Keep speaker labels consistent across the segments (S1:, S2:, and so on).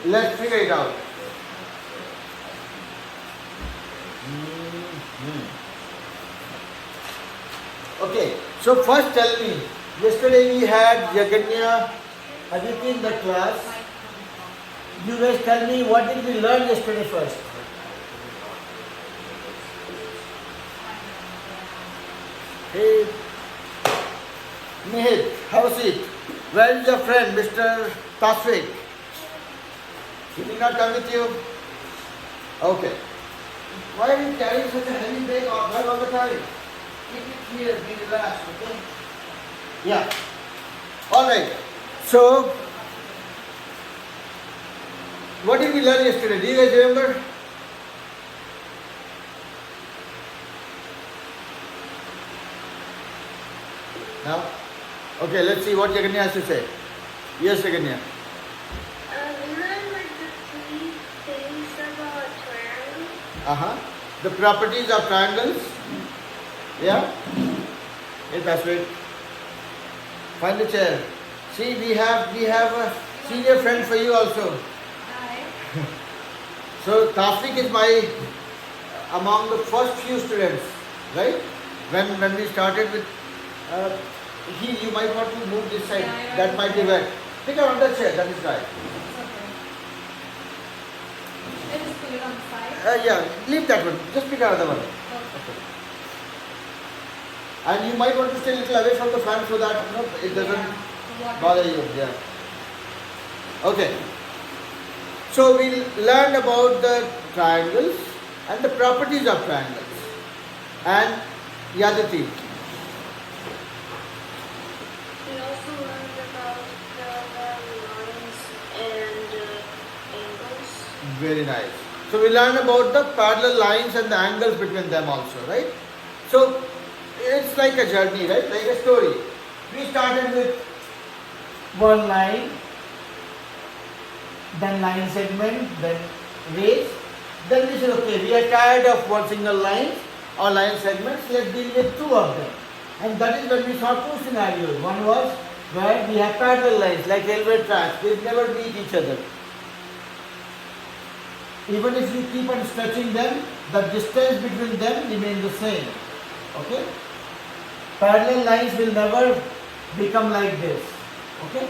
S1: Let's figure it out. Okay, so first tell me, yesterday we had Jaganya, Aditi in the class. You guys tell me what did we learn yesterday first? Hey, Mihit, how's it? Where is your friend, Mr. Tasvik? He did not come with you? Okay. Why are you carrying such a heavy bag all the time? Keep it here, be relaxed, okay? Yeah. Alright. So, what did we learn yesterday? Do you guys remember? No? Okay, let's see what Jaganya has to say. Yes, Jaganya.
S2: We learned like the three things about triangles.
S1: Uh-huh. The properties of triangles. Yeah? Yes, that's right. Find the chair. See, we have a senior friend for you also.
S2: Hi.
S1: So Tasvik is among the first few students, right? When we started with you might want to move this side.
S2: Yeah,
S1: That might be wet. Pick up on the chair, that is right.
S2: Okay. I just put it on the side.
S1: Yeah, leave that one. Just pick another one.
S2: Okay.
S1: And you might want to stay a little away from the fan so that it doesn't bother you. Yeah. Okay. So we learned about the triangles and the properties of triangles. And Yadati.
S2: We also learned about parallel lines and angles.
S1: Very nice. So we learned about the parallel lines and the angles between them also, right? So it's like a journey, right? Like a story. We started with one line, then line segment, then rays. Then we said, okay, we are tired of one single line or line segments, let's deal with two of them. And that is when we saw two scenarios. One was where we have parallel lines like railway tracks, they never meet each other. Even if you keep on stretching them, the distance between them remains the same. Okay? Parallel lines will never become like this. Okay?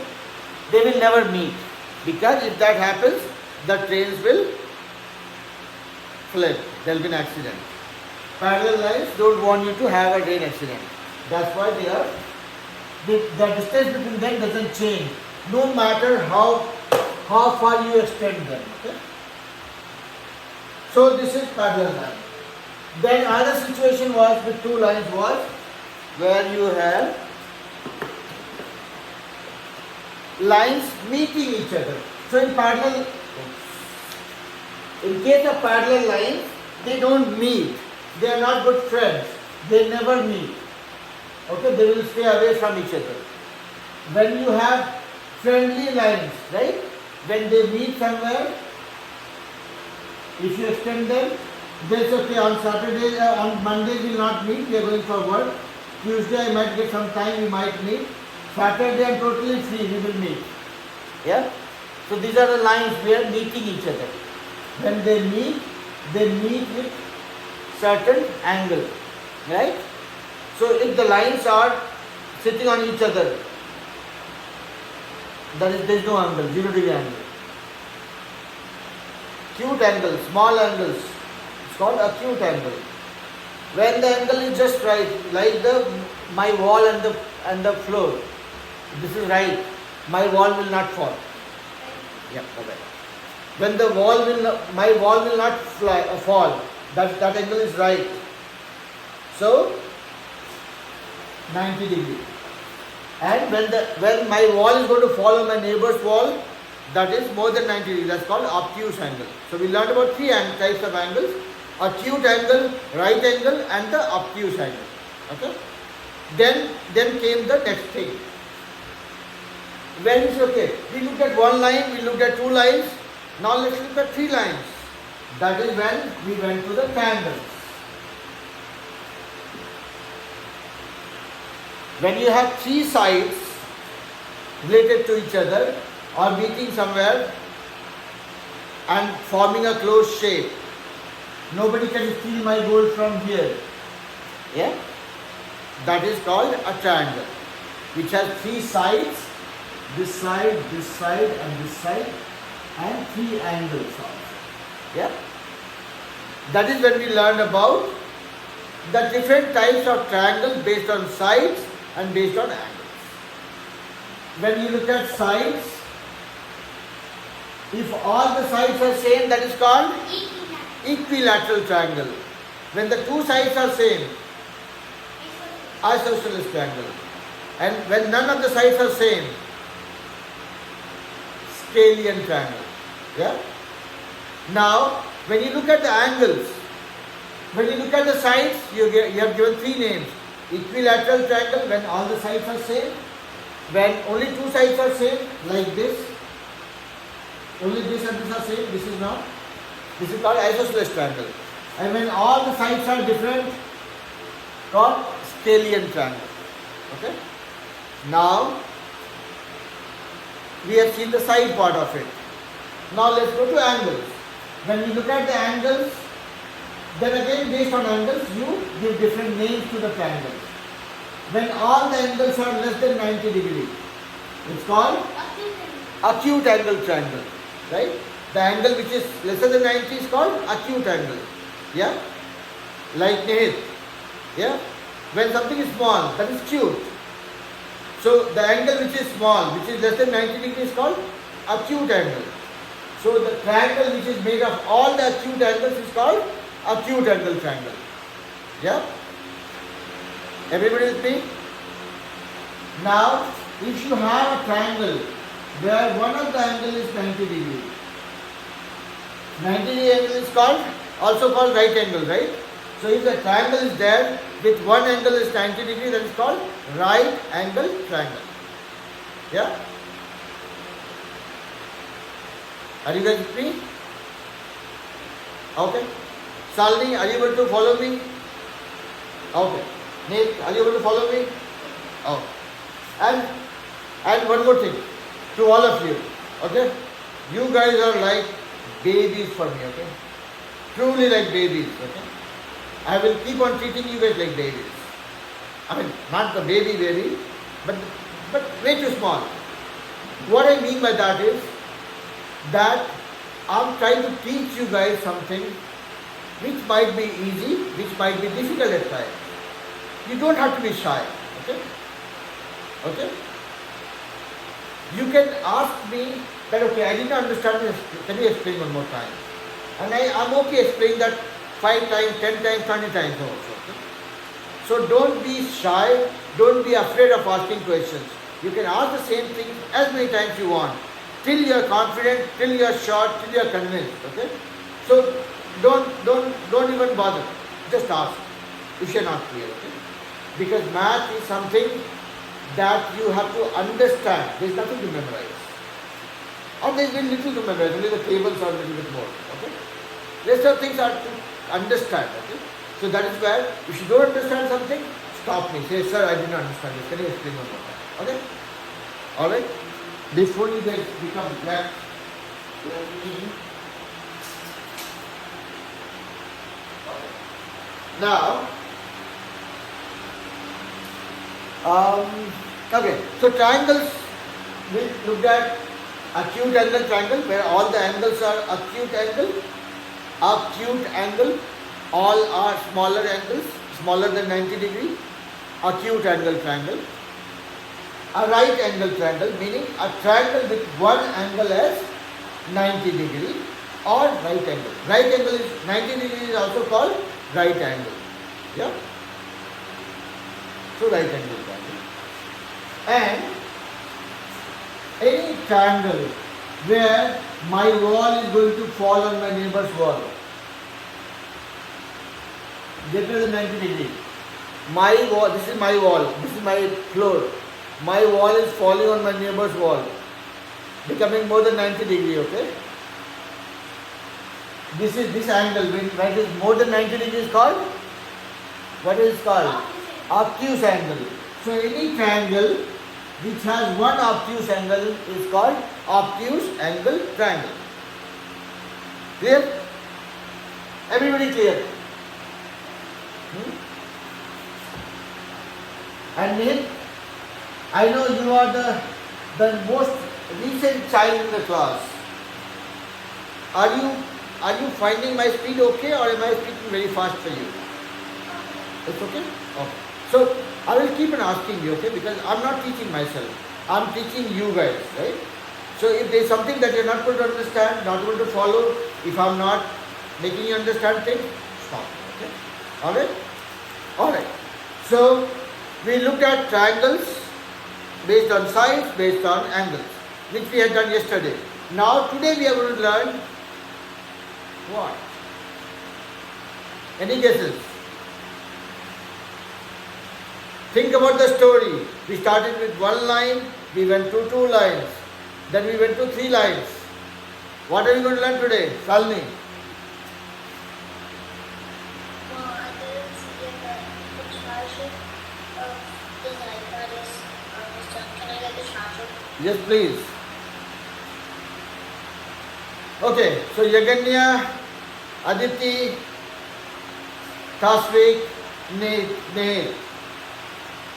S1: They will never meet. Because if that happens, the trains will flip. There will be an accident. Parallel lines don't want you to have a train accident. That's why the distance between them doesn't change. No matter how far you extend them. Okay? So this is parallel line. Then another situation was with two lines was where you have lines meeting each other. So in case of parallel lines, they don't meet. They are not good friends. They never meet. Okay, they will stay away from each other. When you have friendly lines, right? When they meet somewhere, if you extend them, they say, okay, on Saturday, on Monday we will not meet, we are going for work. Tuesday I might get some time, we might meet. Saturday I am totally free, we will meet. Yeah? So these are the lines we are meeting each other. When they meet with certain angle. Right? So if the lines are sitting on each other, there is no angle, 0 degree angle. Acute angle, small angles, it's called acute angle. When the angle is just right, like my wall and the floor, this is right, my wall will not fall. Yeah, okay. When my wall will not fall, that angle is right. So 90 degree. And when my wall is going to follow my neighbor's wall, that is more than 90 degrees. That's called obtuse angle. So we learned about three types of angles: acute angle, right angle, and the obtuse angle. Okay. Then came the next thing. When it's okay, we looked at one line, we looked at two lines. Now let's look at three lines. That is when we went to the triangles. When you have three sides related to each other or meeting somewhere, and forming a closed shape. Nobody can steal my gold from here. Yeah? That is called a triangle, which has three sides, this side, and this side, and three angles also. Yeah? That is when we learned about the different types of triangles based on sides and based on angles. When you look at sides, if all the sides are same, that is called equilateral triangle. When the two sides are same, isosceles triangle. And when none of the sides are same, scalene triangle. Yeah? Now, when you look at the angles, when you look at the sides, you have given three names. Equilateral triangle, when all the sides are same. When only two sides are same, like this. Only this and this are same, this is not. This is called isosceles triangle. And when all the sides are different, called scalene triangle. Okay? Now, we have seen the side part of it. Now let's go to angles. When you look at the angles, then again based on angles, you give different names to the triangles. When all the angles are less than 90 degrees, it's called acute angle triangle. Right? The angle which is lesser than 90 is called acute angle. Yeah? Like Nihit. Yeah? When something is small, that is acute. So the angle which is small, which is less than 90 degrees is called acute angle. So the triangle which is made of all the acute angles is called acute angle triangle. Yeah? Everybody with me? Now, if you have a triangle where one of the angle is 90 degrees, 90 degree angle is also called right angle, right? So if the triangle is there with one angle is 90 degrees, that is called right angle triangle. Yeah? Are you guys with me? Okay. Salini, are you able to follow me? Okay. Nate, are you able to follow me? Oh. And one more thing to all of you. Okay? You guys are like babies for me, okay? Truly like babies, okay? I will keep on treating you guys like babies. I mean, not the baby, but way too small. What I mean by that is that I'm trying to teach you guys something which might be easy, which might be difficult at times. You don't have to be shy, okay? Okay? You can ask me that, okay, I didn't understand this, can you explain one more time? And I'm okay explaining that 5 times, 10 times, 20 times also. Okay? So don't be shy, don't be afraid of asking questions. You can ask the same thing as many times you want, till you are confident, till you are sure, till you are convinced. Okay? So don't even bother. Just ask if you are not clear. Okay? Because math is something that you have to understand. There is nothing to memorize. Or there is very little to memorize, only the tables are a little bit more. Okay? Rest of things are to understand. Okay? So that is where, if you don't understand something, stop me. Say, sir, I did not understand this. Can you explain one more time? Okay? Alright? Before you guys become black. Now, okay, so triangles, we looked at acute angle triangle where all the angles are acute angle, all are smaller angles, smaller than 90 degrees, acute angle triangle. A right angle triangle, meaning a triangle with one angle as 90 degrees or right angle. Right angle is 90 degrees is also called right angle. Yeah? So right angle triangle. And any triangle where my wall is going to fall on my neighbor's wall greater than 90 degrees. My wall, this is my wall, this is my floor. My wall is falling on my neighbor's wall, becoming more than 90 degrees, okay? This angle, when it is more than 90 degrees called? What is it called? Obtuse angle. So any triangle which has one obtuse angle is called obtuse angle triangle. Clear? Everybody clear? And Neil, I know you are the most recent child in the class. Are you finding my speed okay, or am I speaking very fast for you? It's okay? Okay. So I will keep on asking you, okay? Because I'm not teaching myself. I'm teaching you guys, right? So if there's something that you're not going to understand, not going to follow, if I'm not making you understand things, stop. Okay? Alright? Alright. So we looked at triangles based on sides, based on angles, which we had done yesterday. Now today we are going to learn what? Any guesses? Think about the story. We started with one line, we went to two lines, then we went to three lines. What are we going to learn today? Salni?
S2: Well, I didn't see the charger of the iPad is almost done. Can I get the charger?
S1: Yes, please. Okay, so Yaganya, Aditi, Tasvik, Neil.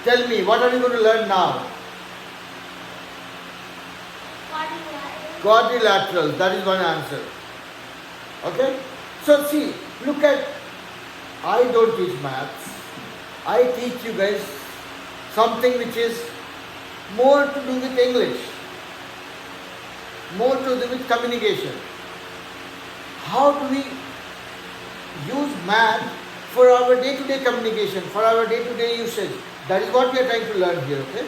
S1: Tell me, what are we going to learn now? Quadrilaterals, that is one answer. Okay? So see, look at, I don't teach maths. I teach you guys something which is more to do with English, more to do with communication. How do we use math for our day-to-day communication, for our day-to-day usage? That is what we are trying to learn here, okay?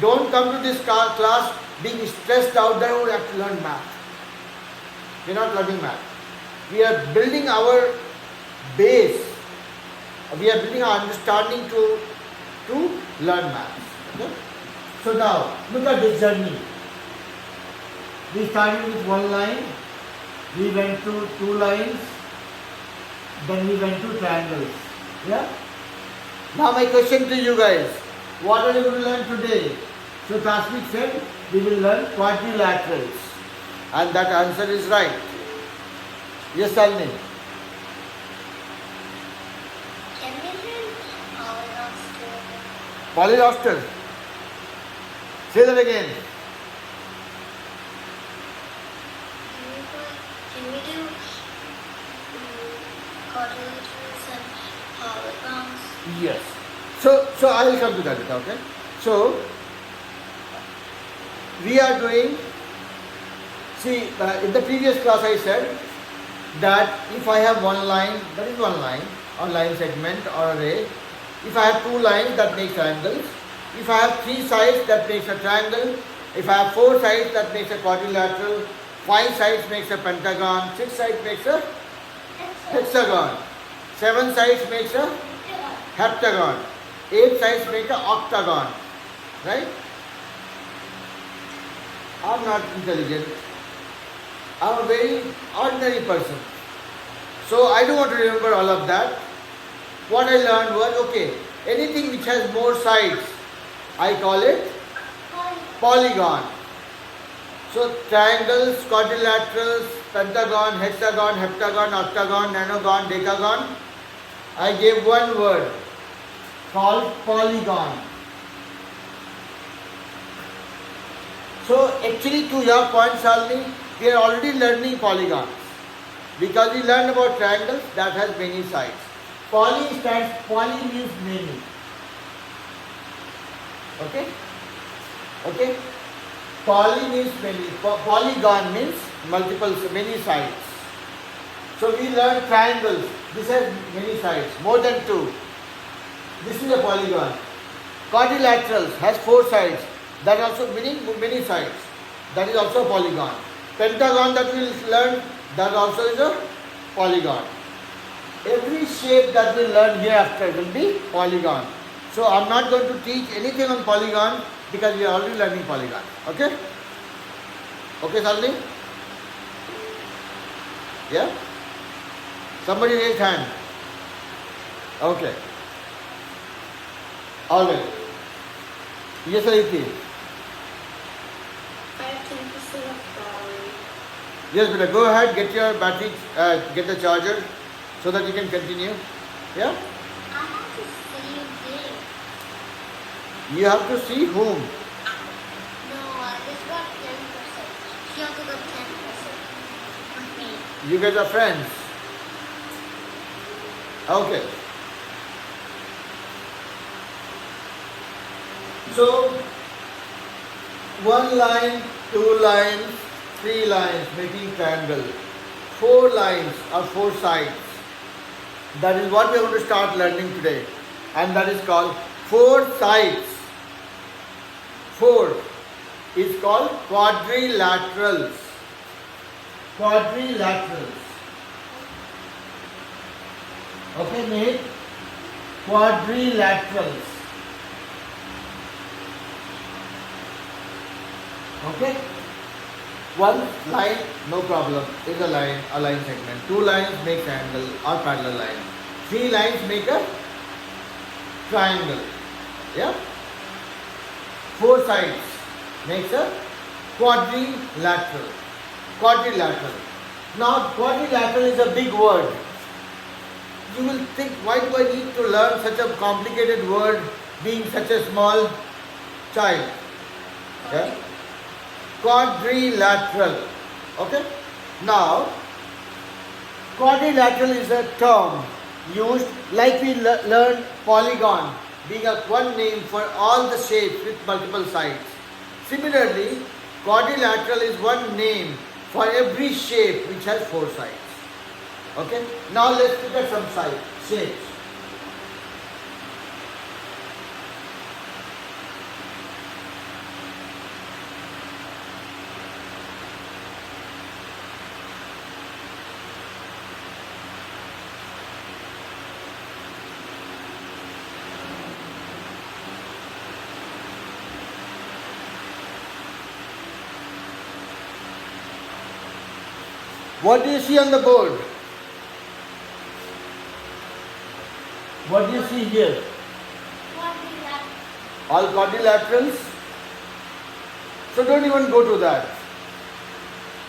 S1: Don't come to this class being stressed out that we have to learn math. We are not learning math. We are building our base. We are building our understanding to learn math. Okay? So now, look at this journey. We started with one line, we went to two lines, then we went to triangles. Yeah? Now my question to you guys, what are you going to learn today? So Tasmik said, we will learn quadrilaterals. And that answer is right. Yes, Salni?
S2: Can we learn polylosters?
S1: Polylosters. Say that again.
S2: Can we do quadrilaterals and polygons?
S1: Yes. So I will come to that, okay? So we are doing, see, in the previous class I said that if I have one line, that is one line, or line segment or array. If I have two lines, that makes triangles. If I have three sides, that makes a triangle. If I have four sides, that makes a quadrilateral. 5 sides makes a pentagon. 6 sides makes a hexagon. 7 sides makes a heptagon. 8 sides make a octagon. Right? I'm not intelligent. I'm a very ordinary person. So I don't want to remember all of that. What I learned was, okay, anything which has more sides, I call it polygon. So triangles, quadrilaterals, pentagon, hexagon, heptagon, octagon, nanogon, decagon, I gave one word called polygon. So actually, to your point, Shalini, we are already learning polygons. Because we learned about triangles that has many sides. Poly means many. Okay? Okay? Poly means many. Polygon means multiple, many sides. So we learned triangles. This has many sides, more than 2. This is a polygon. Quadrilaterals has 4 sides. That also meaning many sides. That is also a polygon. Pentagon that we learned, that also is a polygon. Every shape that we learn hereafter will be polygon. So I'm not going to teach anything on polygon because we are already learning polygon. Okay? Okay, Salini? Yeah? Somebody raise hand. Okay. Alright. Yes, Aditi.
S2: I have 10% of
S1: Yes, beta. Go ahead. Get your battery. Get the charger, so that you can continue. Yeah.
S2: I have to see this.
S1: You have to see whom.
S2: No, this got 10%. She also got 10% from me.
S1: You guys are friends. Okay. So, 1 line, 2 lines, 3 lines making triangle. 4 lines or 4 sides. That is what we are going to start learning today. And that is called 4 sides. 4 is called quadrilaterals. Quadrilaterals. Okay, mate? Quadrilaterals. Okay? 1 line, no problem, is a line segment. 2 lines make angle or parallel line. 3 lines make a triangle. Yeah? 4 sides makes a quadrilateral. Quadrilateral. Now, quadrilateral is a big word. You will think, why do I need to learn such a complicated word being such a small child? Yeah? Quadrilateral. Okay? Now, quadrilateral is a term used like we learned polygon being a one name for all the shapes with multiple sides. Similarly, quadrilateral is one name for every shape which has 4 sides. Okay? Now let's look at some shapes. What do you see on the board? What do you see here?
S2: Quadrilateral.
S1: All quadrilaterals? So don't even go to that.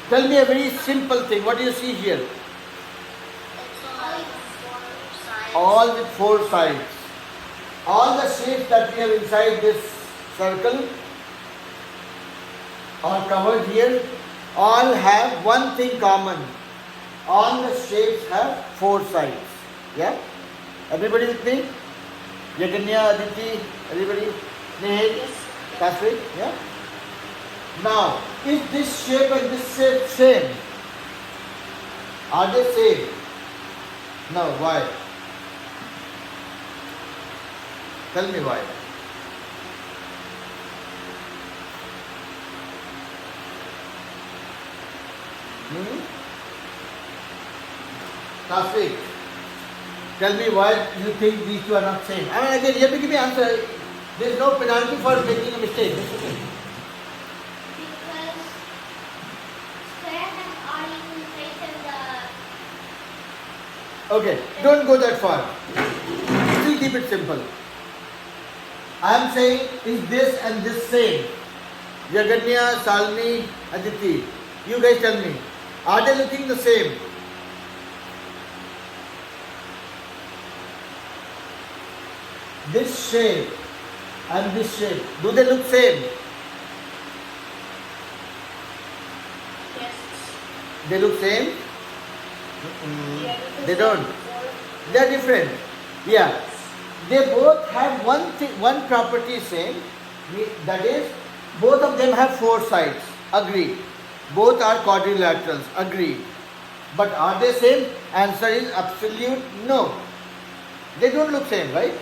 S1: Tell me a very simple thing. What do you see here?
S2: It's all 4 sides.
S1: All with 4 sides. All the shapes that we have inside this circle are covered here. All have one thing common. All the shapes have 4 sides. Yeah? Everybody with me? Yaganya, Aditi, everybody? Nehal, Kasri? Yeah? Now, is this shape and this shape same? Are they same? No, why? Tell me why. Kasri, tell me why you think these two are not same. I mean, again, you have to give me answer. There is no penalty for making a mistake. It's okay.
S2: Because square has all equal sides and the...
S1: Okay, don't go that far. Still keep it simple. I am saying, is this and this same? Yaganya, Salmi, Aditi. You guys tell me. Are they looking the same? This shape and this shape, do they look same?
S2: Yes.
S1: They look same?
S2: Yeah, because
S1: They don't.
S2: four-
S1: They are different. Yeah. They both have one thing, one property same. That is, both of them have 4 sides. Agreed. Both are quadrilaterals. Agreed. But are they same? Answer is absolute no. They don't look same, right?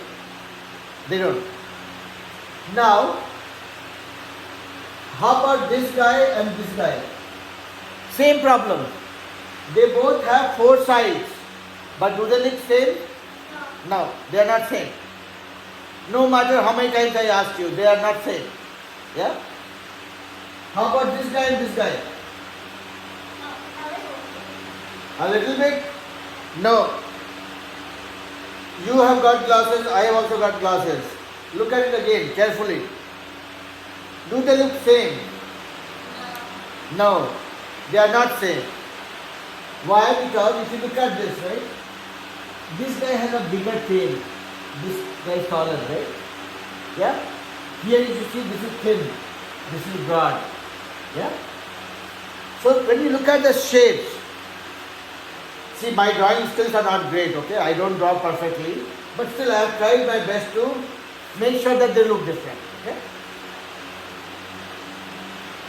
S1: They don't. Now, how about this guy and this guy? Same problem. They both have 4 sides. But do they look same?
S2: No.
S1: No, they are not same. No matter how many times I asked you, they are not same. Yeah? How about this guy and this guy?
S2: A little.
S1: A little bit? No. You have got glasses, I have also got glasses. Look at it again, carefully. Do they look same?
S2: No.
S1: No. They are not same. Why? Because if you look at this, right? This guy has a bigger tail. This guy is taller, right? Yeah? Here you see this is thin. This is broad. Yeah? So when you look at the shapes, see my drawing skills are not great, okay? I don't draw perfectly. But still I have tried my best to make sure that they look different. Okay?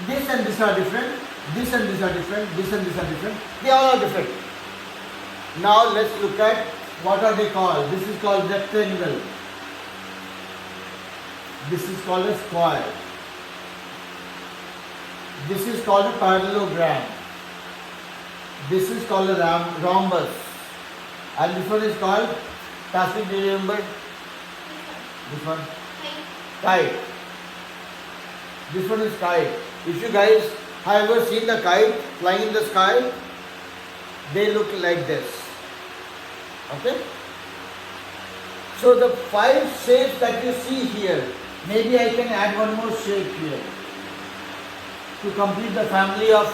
S1: This and this are different. This and this are different. This and this are different. They all are different. Now let's look at what are they called. This is called rectangle. This is called a square. This is called a parallelogram. This is called a rhombus. And this one is called, Tasvi, do you remember? This one? Kite. This one is kite. If you guys have ever seen the kite flying in the sky, they look like this. Okay? So the 5 shapes that you see here, maybe I can add one more shape here to complete the family of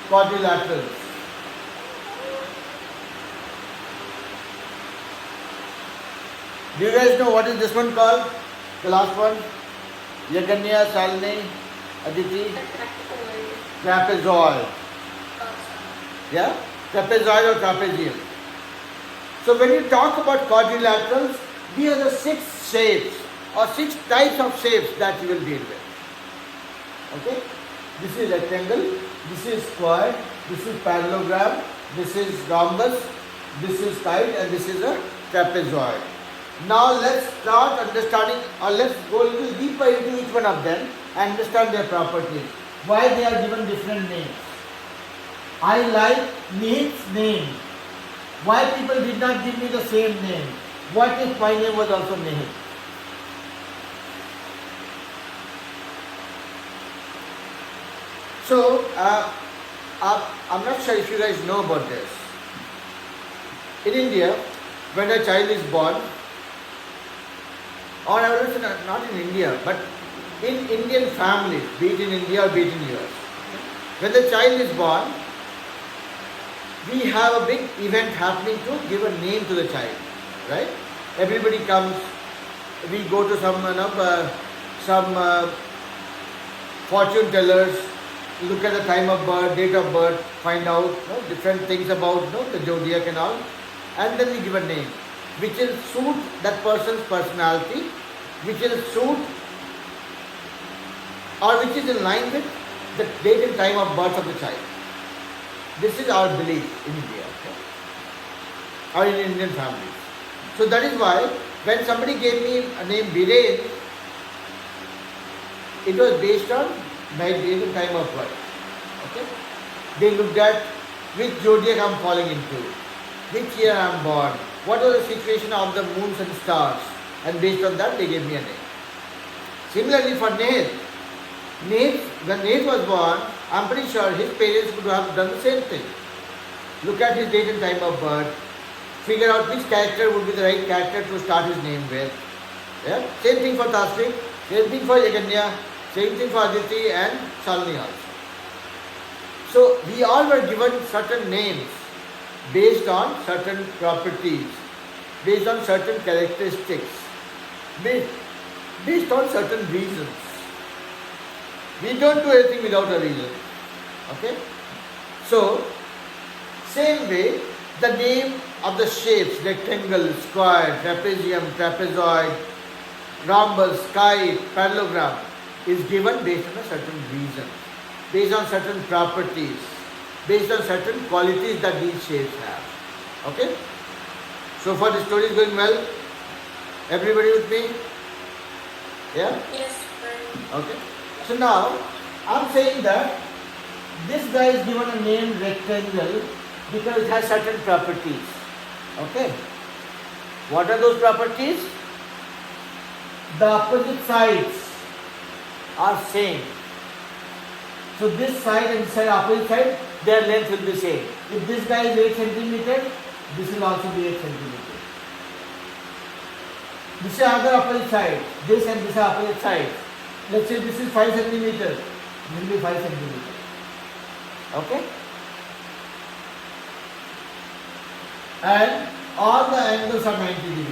S1: quadrilaterals. Do you guys know what is this one called? The last one? Yaganya, Salini, Aditi? Trapezoid. Yeah? Trapezoid or trapezium. So when you talk about quadrilaterals, these are the 6 shapes or 6 types of shapes that you will deal with. Okay? This is rectangle, this is square, this is parallelogram, this is rhombus, this is kite, and this is a trapezoid. Now let's start understanding, or let's go a little deeper into each one of them and understand their properties. Why they are given different names. I like Nihit's name. Why people did not give me the same name? What if my name was also Nihit? So, I'm not sure if you guys know about this. In India, when a child is born, or I would say not in India, but in Indian families, be it in India or be it in US, when the child is born, we have a big event happening to give a name to the child, right? Everybody comes, we go to some fortune tellers, look at the time of birth, date of birth, find out different things about the zodiac and all, and then we give a name which will suit that person's personality, which will suit or which is in line with the date and time of birth of the child. This is our belief in India, okay? Or in Indian families. So that is why when somebody gave me a name Viren, it was based on my date and time of birth. Okay? They looked at which zodiac I am falling into, which year I am born, what was the situation of the moons and stars, and based on that they gave me a name. Similarly for Nehit, when Nehit was born, I am pretty sure his parents would have done the same thing. Look at his date and time of birth, figure out which character would be the right character to start his name with. Yeah? Same thing for Tasvik, same thing for Yaganya, same thing for Aditi and Shalini also. So we all were given certain names based on certain properties, based on certain characteristics, based on certain reasons. We don't do anything without a reason. Okay? So, same way, the name of the shapes, rectangle, square, trapezium, trapezoid, rhombus, kite, parallelogram, is given based on a certain reason, based on certain properties, based on certain qualities that these shapes have. Okay? So far the story is going well? Everybody with me? Yeah?
S2: Yes, sir.
S1: Okay. So now, I'm saying that this guy is given a name rectangle because it has certain properties. Okay. What are those properties? The opposite sides are same. So this side and this side, opposite side, their length will be same. If this guy is 8 centimeter, this will also be 8 centimeter. This is other opposite side. This and this are opposite sides. Let's say this is 5 centimeter. This will be 5 centimeter. Okay? and all the angles are 90 degrees.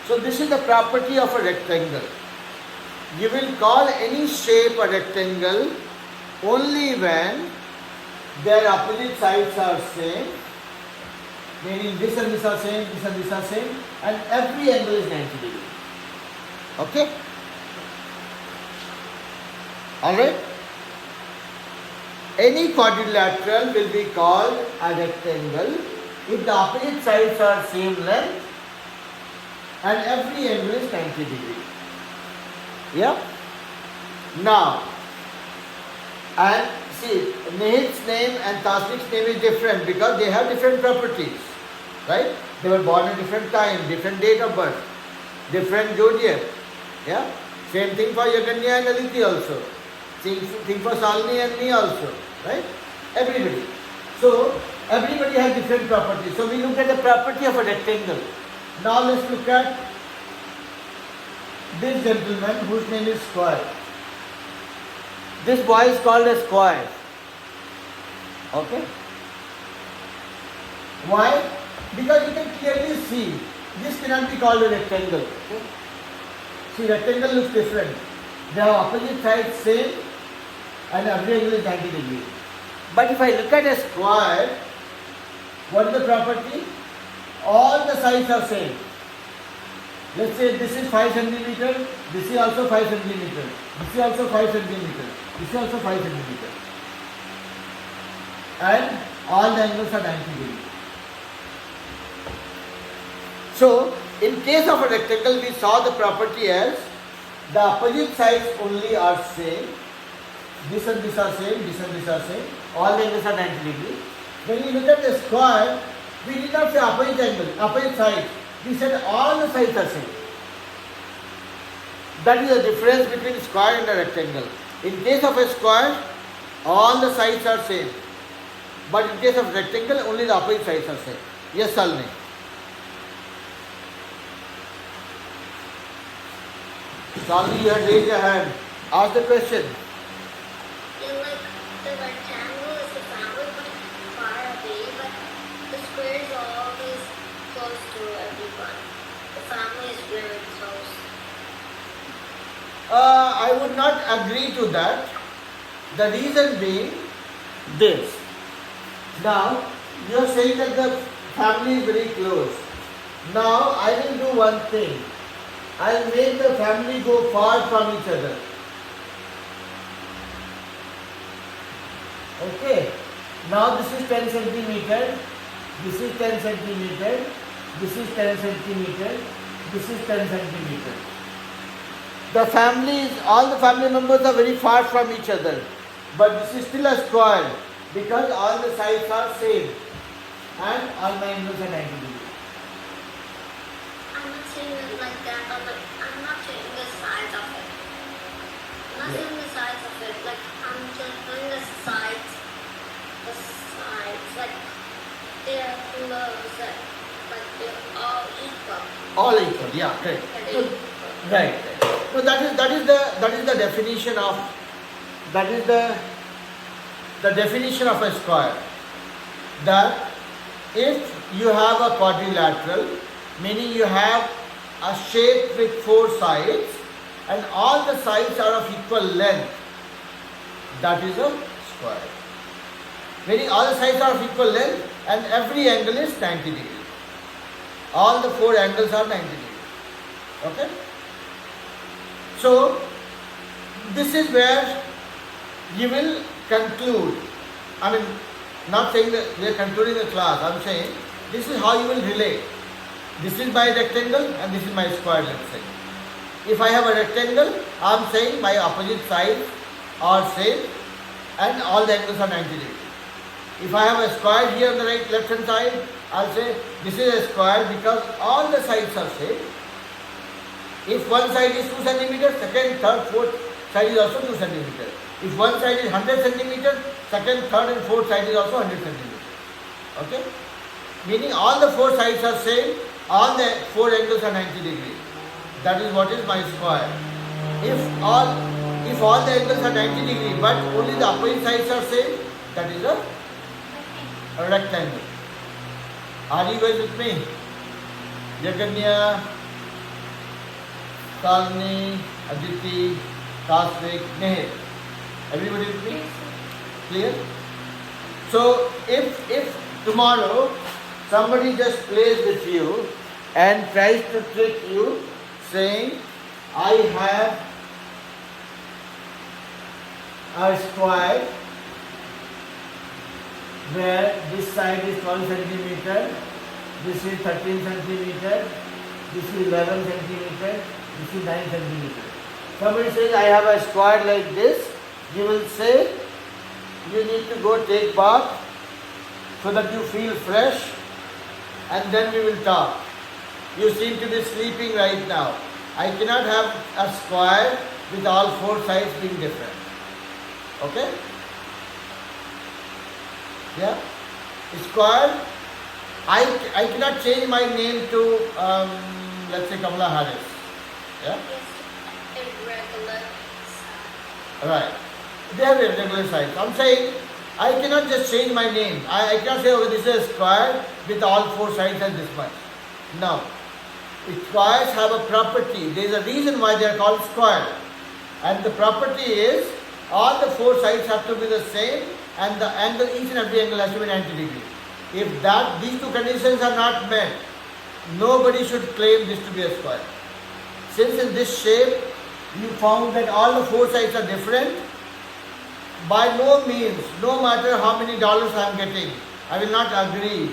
S1: So this is the property of a rectangle. You will call any shape a rectangle only when their opposite sides are same, meaning this and this are same, this and this are same, and every angle is 90 degrees. Okay? Alright? Any quadrilateral will be called a rectangle if the opposite sides are same length and every angle is 90 degrees. Yeah? Now, and see, Nehit's name and Tasnik's name is different because they have different properties. Right? They were born at different time, different date of birth, different zodiac. Yeah? Same thing for Yaganya and Aditi also. Same thing for Salini and me also. Right? Everybody. So, everybody has different properties. So, we look at the property of a rectangle. Now, let's look at this gentleman whose name is Square. This boy is called a square. Okay? Why? Because you can clearly see this cannot be called a rectangle. Okay? See, rectangle looks different. They have opposite sides same and every angle is 90 degrees. But if I look at a square, what is the property? All the sides are same. Let's say this is 5 centimeter, this is also 5 centimeter, this is also 5 centimeter, this is also 5 centimeter. And all the angles are 90 degrees. So, in case of a rectangle, we saw the property as the opposite sides only are same. This and this are same, this and this are same. All the angles are 90 degrees. When we look at the square, we did not say opposite angle, opposite sides. We said all the sides are same. That is the difference between square and a rectangle. In case of a square, all the sides are same. But in case of rectangle, only the opposite sides are same. Yes, Salini. Salini, you had raised your hand. Ask the question.
S2: Yeah, like the rectangle is the family but far away, but the square is always close to everyone. The family is very close.
S1: I would not agree to that. The reason being this. Now, you are saying that the family is very close. Now, I will do one thing. I will make the family go far from each other. Okay. Now, this is 10 centimeter. This is 10 centimeter. This is 10 centimeter. This is 10 centimeter. The families, all the family members are very far from each other. But this is still a square because all the sides are same and all the angles are 90 degrees.
S2: I'm not saying it like that, but I'm not saying the size of it. I'm not saying the size of it. Like I'm just doing the sides. The sides, like they're close, but they're all equal.
S1: All equal, yeah, correct.
S2: They're equal.
S1: Right. So that is the definition of the definition of a square. That if you have a quadrilateral, meaning you have a shape with 4 sides and all the sides are of equal length, that is a square. Meaning all the sides are of equal length and every angle is 90 degrees. All the 4 angles are 90 degrees. Okay? So, this is where you will conclude. I mean, not saying that we are concluding the class. I am saying this is how you will relate. This is my rectangle and this is my square, let's say. If I have a rectangle, I am saying my opposite sides are same and all the angles are 90 degrees. If I have a square here on the right left hand side, I will say this is a square because all the sides are same. If one side is 2 centimeters, second, third, fourth side is also 2 centimeters. If one side is 100 centimeters, second, third and fourth side is also 100 centimeters. Okay? Meaning all the 4 sides are same, all the 4 angles are 90 degrees. That is what is my square. If all If all the angles are 90 degree but only the opposite sides are same, that is a rectangle. Are you guys with me? Jaganya, Kalni, Aditi, Kasvik, Nehir. Everybody with me? Clear? So if tomorrow somebody just plays with you and tries to trick you saying, I have a square where this side is 12 centimeter, this is 13 centimeter, this is 11 centimeter, this is 9 centimeter. Somebody says, I have a square like this, you will say, you need to go take bath so that you feel fresh, and then we will talk. You seem to be sleeping right now. I cannot have a square with all four sides being different. Okay? Yeah? Square. I cannot change my name to, let's say, Kamala Harris. Yeah?
S2: Irregular.
S1: Right. They have irregular sides. I'm saying, I cannot just change my name. I cannot say, oh, this is a square with all four sides and this much. No. Squares have a property. There is a reason why they are called square. And the property is, all the four sides have to be the same and the angle, each and every angle has to be 90 degrees. If these two conditions are not met, nobody should claim this to be a square. Since in this shape, you found that all the four sides are different, by no means, no matter how many dollars I am getting, I will not agree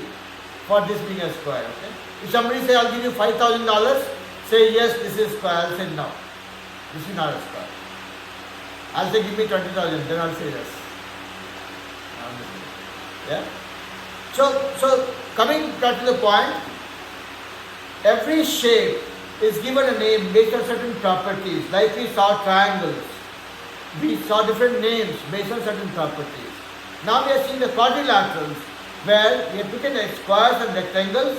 S1: for this being a square. Okay? If somebody say, I'll give you $5,000, say yes, this is square. I'll say no, this is not a square. I'll say give me 20,000, then I'll say yes. Yeah. So coming back to the point, every shape is given a name based on certain properties. Like we saw triangles, we saw different names based on certain properties. Now we are seeing the quadrilaterals, where we are taken squares and rectangles,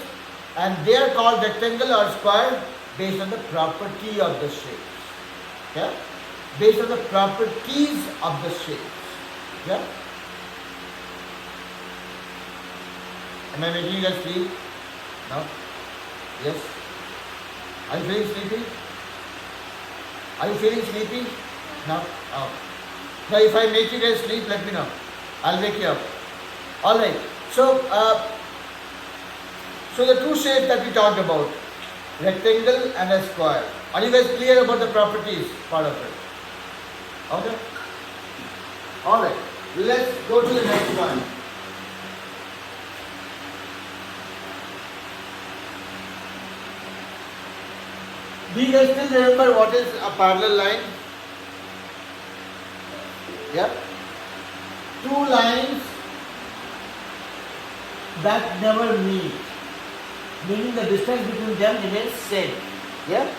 S1: and they are called rectangle or square based on the property of the shapes. Yeah? Based on the properties of the shapes. Yeah? Am I making you guys sleep? No? Yes? Are you feeling sleepy? Are you feeling sleepy? No? Oh. Now if I make you guys sleep, let me know. I'll wake you up. Alright. So the two shapes that we talked about, rectangle and a square. Are you guys clear about the properties part of it? Okay? Alright. Let's go to the next one. Do you guys still remember what is a parallel line? Yeah? Two lines that never meet, meaning the distance between them remains same. Yeah?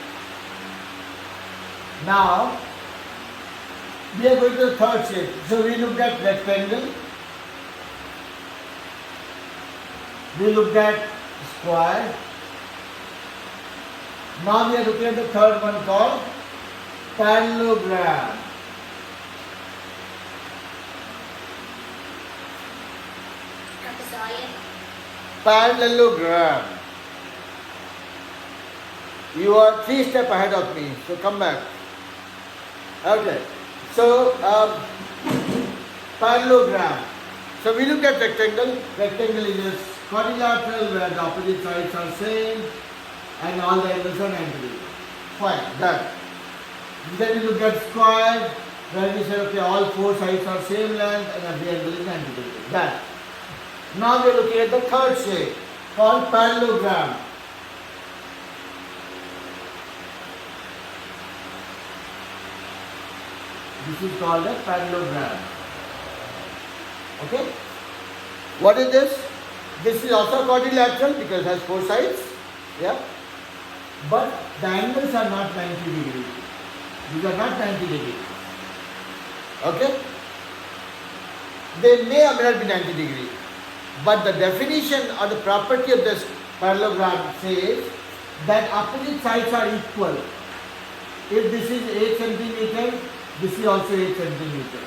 S1: Now, we are going to the third shape. So we looked at rectangle, we looked at square. Now we are looking at the third one called parallelogram. Parallelogram. You are 3 steps ahead of me, so come back. Okay. So, parallelogram. So we looked at rectangle. Rectangle is a quadrilateral where the opposite sides are same and all the angles are 90 degrees. Fine, done. Then we looked at square where we said, okay, all four sides are same length and every angle is 90 degrees. Done. Now we are looking at the third shape called parallelogram. This is called a parallelogram. Okay? What is this? This is also quadrilateral because it has four sides. Yeah? But the angles are not 90 degrees. These are not 90 degrees. Okay? They may or may not be 90 degrees. But the definition or the property of this parallelogram says that opposite sides are equal. If this is 8 centimeter This is also 8 centimeter.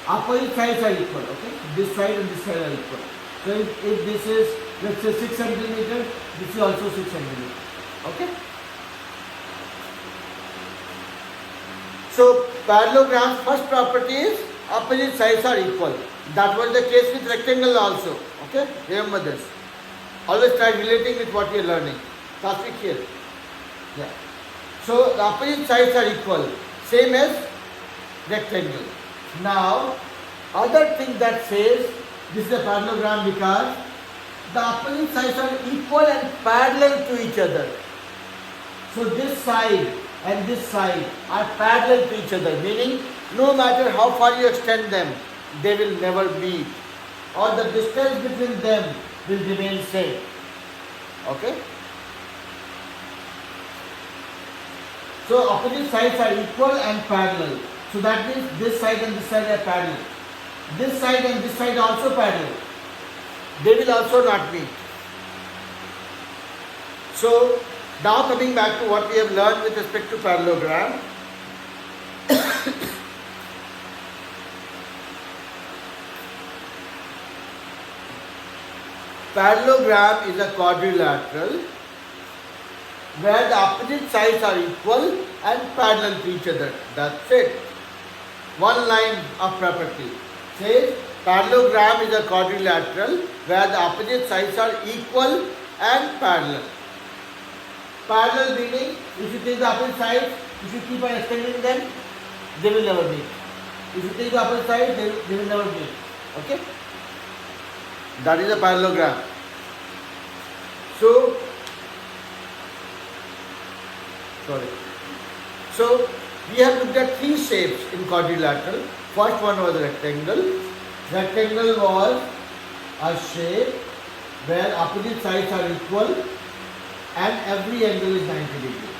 S1: Opposite sides are equal, okay? This side and this side are equal. So if this is, let's say 6 centimeter, this is also 6 centimeter, okay? So parallelogram's first property is opposite sides are equal. That was the case with rectangle also, okay? Remember this. Always try relating with what you are learning. Last week here. Yeah. So the opposite sides are equal, same as rectangle. Now, other thing that says this is a parallelogram because the opposite sides are equal and parallel to each other. So this side and this side are parallel to each other, meaning no matter how far you extend them, they will never meet, or the distance between them will remain same. Okay? So opposite sides are equal and parallel. So that means this side and this side are parallel. This side and this side are also parallel. They will also not meet. So now coming back to what we have learned with respect to parallelogram. Parallelogram is a quadrilateral where the opposite sides are equal and parallel to each other. That's it. One line of property says parallelogram is a quadrilateral where the opposite sides are equal and parallel. Parallel meaning if you take the opposite sides, if you keep on extending them, they will never meet. If you take the opposite side, they will never meet. Okay? That is a parallelogram. So we have looked at three shapes in quadrilateral. First one was rectangle. Rectangle was a shape where opposite sides are equal and every angle is 90 degrees.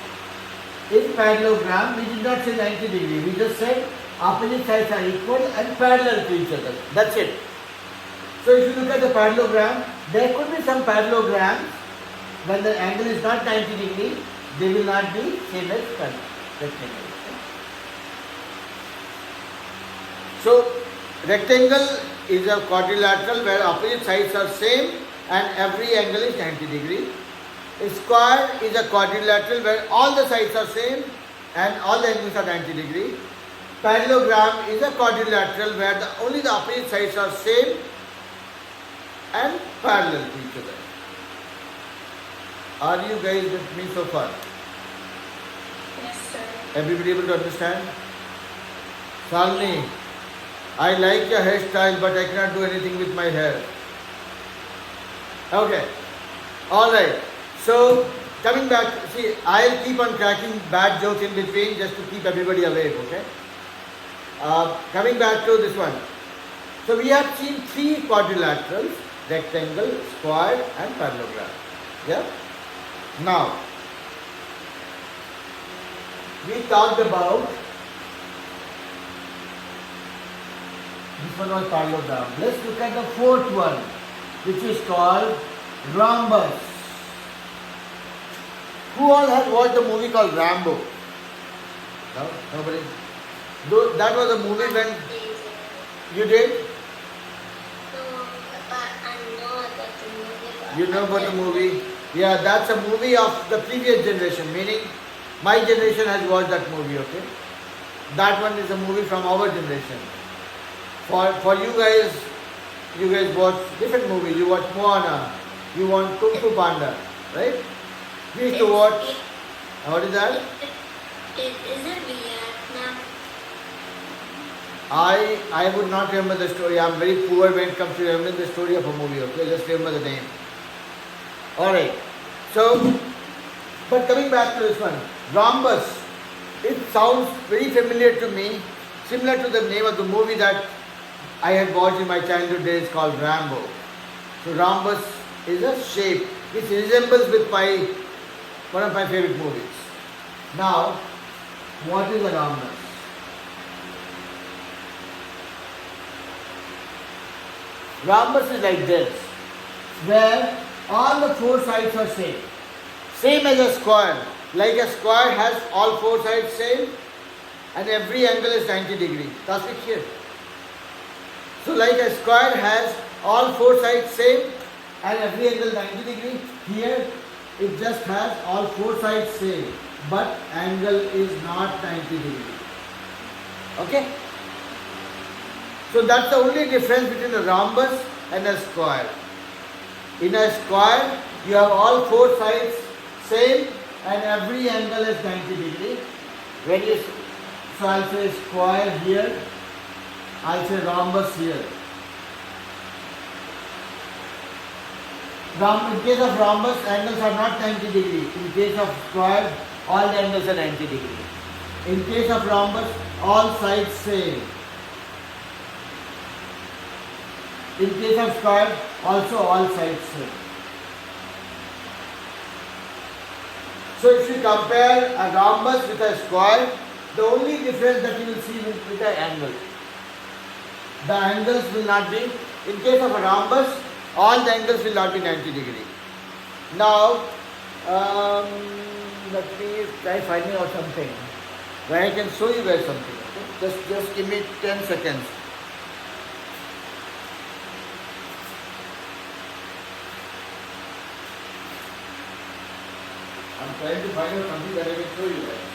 S1: In parallelogram, we did not say 90 degrees. We just said opposite sides are equal and parallel to each other. That's it. So if you look at the parallelogram, there could be some parallelograms when the angle is not 90 degrees, they will not be same as rectangle. So rectangle is a quadrilateral where opposite sides are same and every angle is 90 degrees. A square is a quadrilateral where all the sides are same and all the angles are 90 degrees. Parallelogram is a quadrilateral where only the opposite sides are same and parallel to each other. Are you guys with me so far?
S2: Yes, sir.
S1: Everybody able to understand? Salni, I like your hairstyle but I cannot do anything with my hair. Okay. Alright. So, coming back, see, I'll keep on cracking bad jokes in between just to keep everybody awake, okay? Coming back to this one. So, we have seen three quadrilaterals, rectangle, square and parallelogram. Yeah? Now, we talked about, this one was parallelogram. Let's look at the fourth one, which is called rhombus. Who all has watched the movie called Rambo? No? Nobody? That was a movie when you did?
S2: No, but I know about the movie.
S1: You know about the movie? Yeah, that's a movie of the previous generation, meaning my generation has watched that movie, okay? That one is a movie from our generation. For you guys watch different movies. You watch Moana, you want Kung Fu Panda, right? We used to watch, what is that?
S2: Is it Vietnam?
S1: I would not remember the story. I'm very poor when it comes to remembering the story of a movie, okay? Just remember the name. Alright. So, but coming back to this one, rhombus, it sounds very familiar to me, similar to the name of the movie that I had watched in my childhood days called Rambo. So rhombus is a shape which resembles with one of my favorite movies. Now, what is a rhombus? Rhombus is like this, where all the four sides are same. Same as a square. Like a square has all four sides same, and every angle is 90 degree. That's it here. So like a square has all four sides same and every angle 90 degree. Here it just has all four sides same, but angle is not 90 degree. Okay? So that's the only difference between a rhombus and a square. In a square, you have all four sides same and every angle is 90 degree. When you, so I'll say square here, I'll say rhombus here. In case of rhombus, angles are not 90 degree. In case of square, all the angles are 90 degree. In case of rhombus, all sides same. In case of square, also all sides same. So if you compare a rhombus with a square, the only difference that you will see with the angle. The angles will not be, in case of a rhombus, all the angles will not be 90 degree. Now, let me try finding out something where I can show you guys something. Okay? Just give me 10 seconds. I'm trying to find out something that I can show you guys.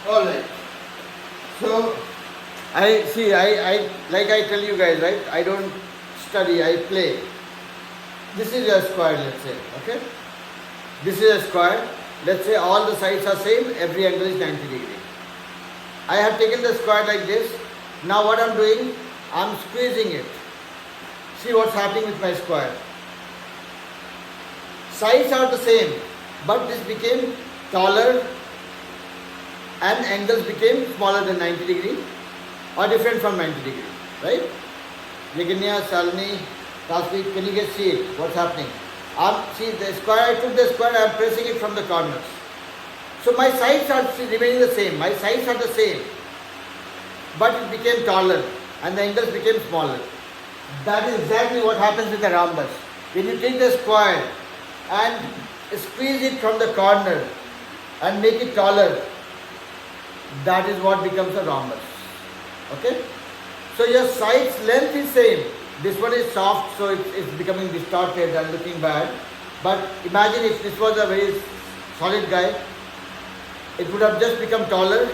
S1: Alright. So, I like I tell you guys, right? I don't study, I play. This is a square, let's say, okay? This is a square. Let's say all the sides are same, every angle is 90 degree. I have taken the square like this. Now what I'm doing, I'm squeezing it. See what's happening with my square. Sides are the same, but this became taller and angles became smaller than 90 degree or different from 90 degree, right? Yaganya, Salni, Tasvik, can you guys see it? What's happening? See the square, I took the square, I am pressing it from the corners. So my sides are remaining the same. My sides are the same, but it became taller and the angles became smaller. That is exactly what happens with the rhombus. When you take the square and squeeze it from the corner and make it taller, that is what becomes a rhombus. Okay? So your side's length is same. This one is soft, so it's becoming distorted and looking bad. But imagine if this was a very solid guy, it would have just become taller.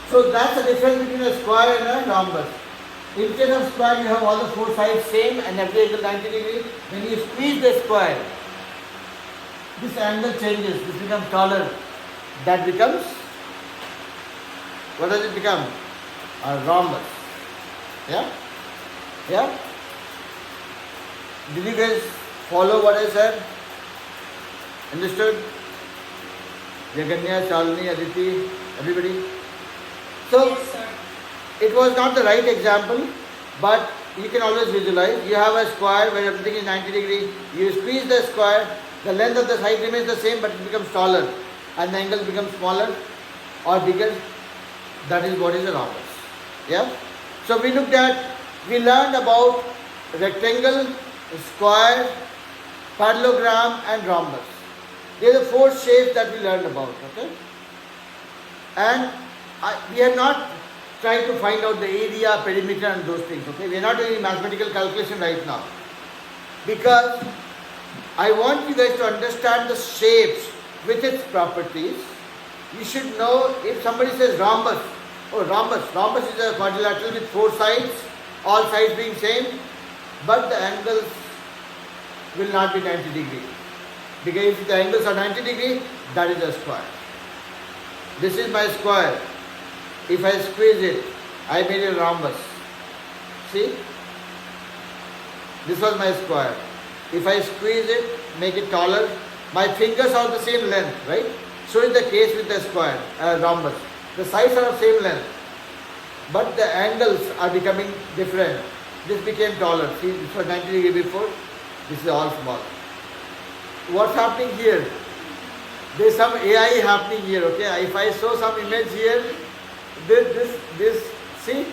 S1: So that's the difference between a square and a rhombus. In case of square, you have all the four sides same and every angle 90 degree. When you squeeze the square, this angle changes. This becomes taller. That becomes, what does it become? A rhombus. Yeah? Yeah? Did you guys follow what I said? Understood? Jaganya, Shalini, Aditi, everybody? So,
S2: Yes, sir.
S1: it was not the right example, but you can always visualize. You have a square where everything is 90 degree. You squeeze the square, the length of the side remains the same, but it becomes taller and the angle becomes smaller or bigger. That is what is a rhombus. Yeah? So we learned about rectangle, square, parallelogram and rhombus. These are the four shapes that we learned about. Okay? And we have not tried to find out the area, perimeter and those things. Okay? We are not doing mathematical calculation right now. because I want you guys to understand the shapes with its properties. You should know if somebody says rhombus. Oh, rhombus. Rhombus is a quadrilateral with 4 sides, all sides being same, but the angles will not be 90 degree. Because if the angles are 90 degree, that is a square. This is my square. If I squeeze it, I made a rhombus. See? This was my square. If I squeeze it, make it taller, my fingers are the same length, right? So is the case with the square, rhombus. The sides are of same length, but the angles are becoming different. This became taller. See, this was 90 degree before. This is all small. What's happening here? There's some AI happening here. Okay, if I show some image here, this. See,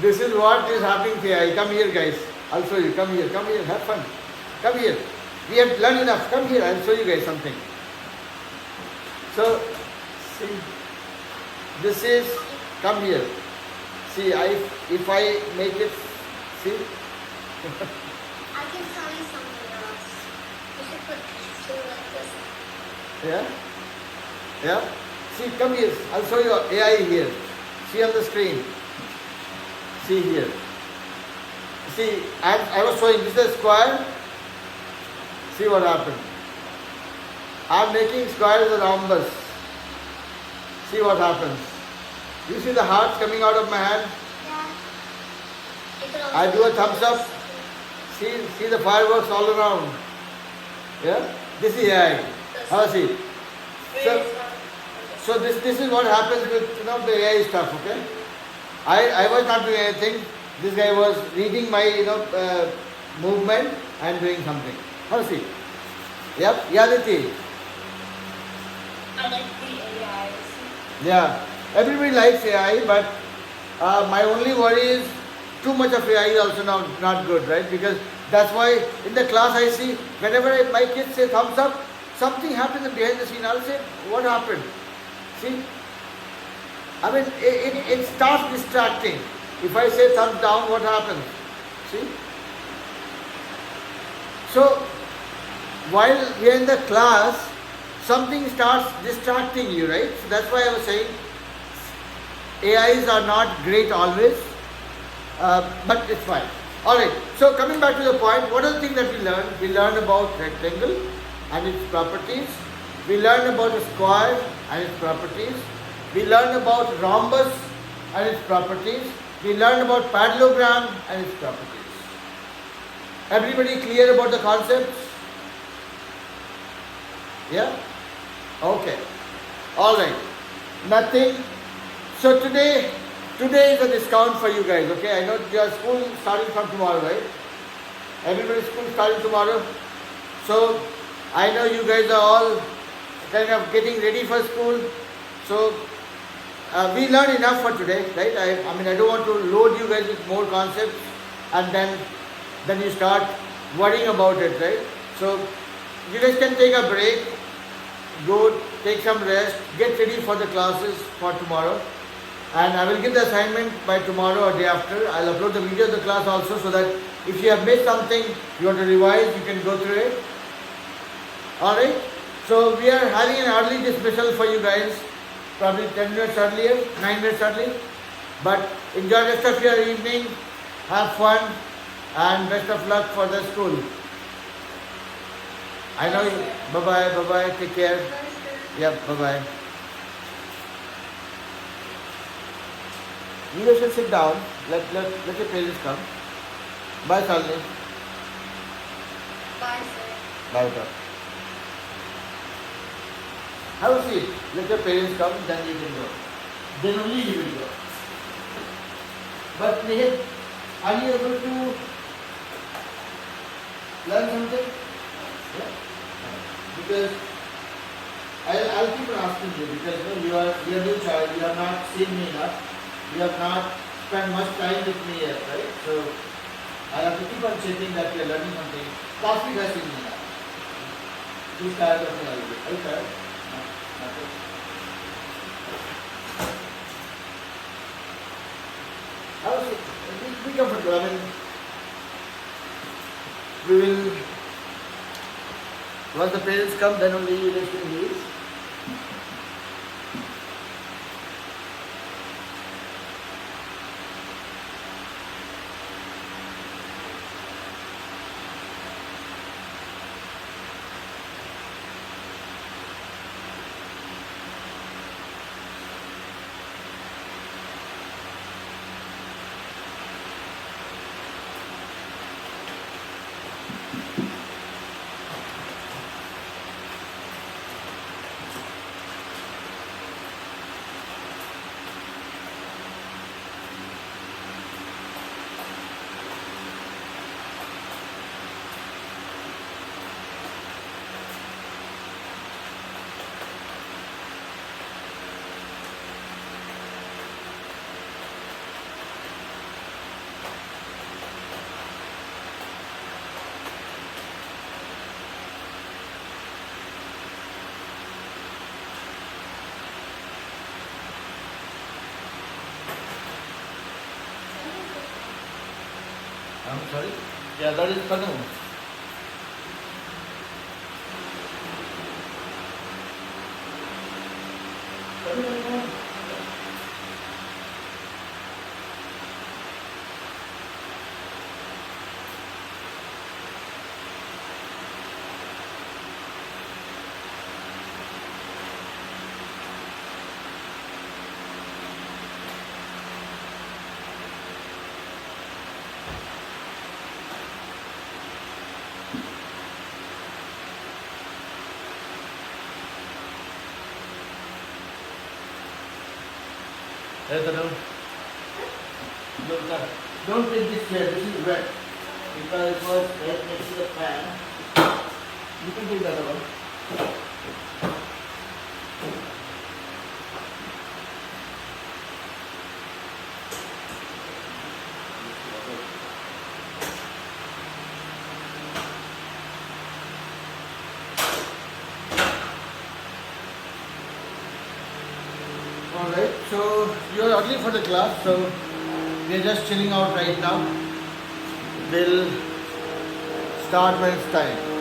S1: this is what is happening to AI. Come here, guys. I'll show you. Come here. Come here. Have fun. Come here. We have learned enough. Come here. I'll show you guys something. So, see, this is, come here. See, if I make it, see.
S2: I can tell you something else. You should put two like this.
S1: Yeah? Yeah? See, come here. I'll show you AI here. See on the screen. See here. See, I was showing this is a square. See what happened. I'm making squares a rhombus. See what happens. You see the hearts coming out of my hand?
S2: Yeah.
S1: I do a thumbs up. See the fireworks all around. Yeah? This is AI. Have a seat. So this is what happens with the AI stuff, okay? I was not doing anything. This guy was reading my movement and doing something. Have a seat. Yep, Yaditi.
S2: I like the AIs.
S1: Yeah, everybody likes AI, but my only worry is too much of AI is also not good, right? Because that's why in the class I see whenever my kids say thumbs up, something happens behind the scene. I'll say, what happened? See? I mean, it starts distracting. If I say thumbs down, what happens? See? So, while we are in the class, something starts distracting you, right? So that's why I was saying AIs are not great always, but it's fine. Alright, so coming back to the point, what are the things that we learned? We learned about rectangle and its properties. We learned about a square and its properties. We learned about rhombus and its properties. We learned about parallelogram and its properties. Everybody clear about the concepts? Yeah? Okay. Alright. Nothing. So today is a discount for you guys, okay? I know your school starting from tomorrow, right? Everybody's school starting tomorrow. So I know you guys are all kind of getting ready for school. So we learned enough for today, right? I mean, I don't want to load you guys with more concepts and then you start worrying about it, right? So you guys can take a break, go take some rest, get ready for the classes for tomorrow. And I will give the assignment by tomorrow or day after. I'll upload the video of the class also so that if you have missed something, you want to revise, you can go through it. Alright? So we are having an early dismissal for you guys, probably 10 minutes earlier, 9 minutes early. But enjoy the rest of your evening, have fun, and best of luck for the school. I know you. Bye-bye, take care. Yep, bye-bye. You guys should sit down. Let your parents come. Bye, Salini.
S2: Bye, sir.
S1: Bye, bye. Have a seat. Let your parents come, then you can go. Then only you will go. But Nihit, are you able to learn something? Yeah. Because I'll keep on asking you because you are a new child. You have not seen me enough. You have not spent much time with me yet, right? So I have to keep on checking that you are learning something. Last week I seen me now. Who's tired of me a little bit? Are you tired? No, not yet. How is it? Be comfortable. I mean, we will, once the parents come, then only you rest in these. I'm sorry? Yeah, that is Panu. Hey, Tanu. Don't take this chair, this is wet. Because it was wet next to the fan. You can take the other one. Alright, so you are early for the class, so we are just chilling out right now. We'll start when it's time.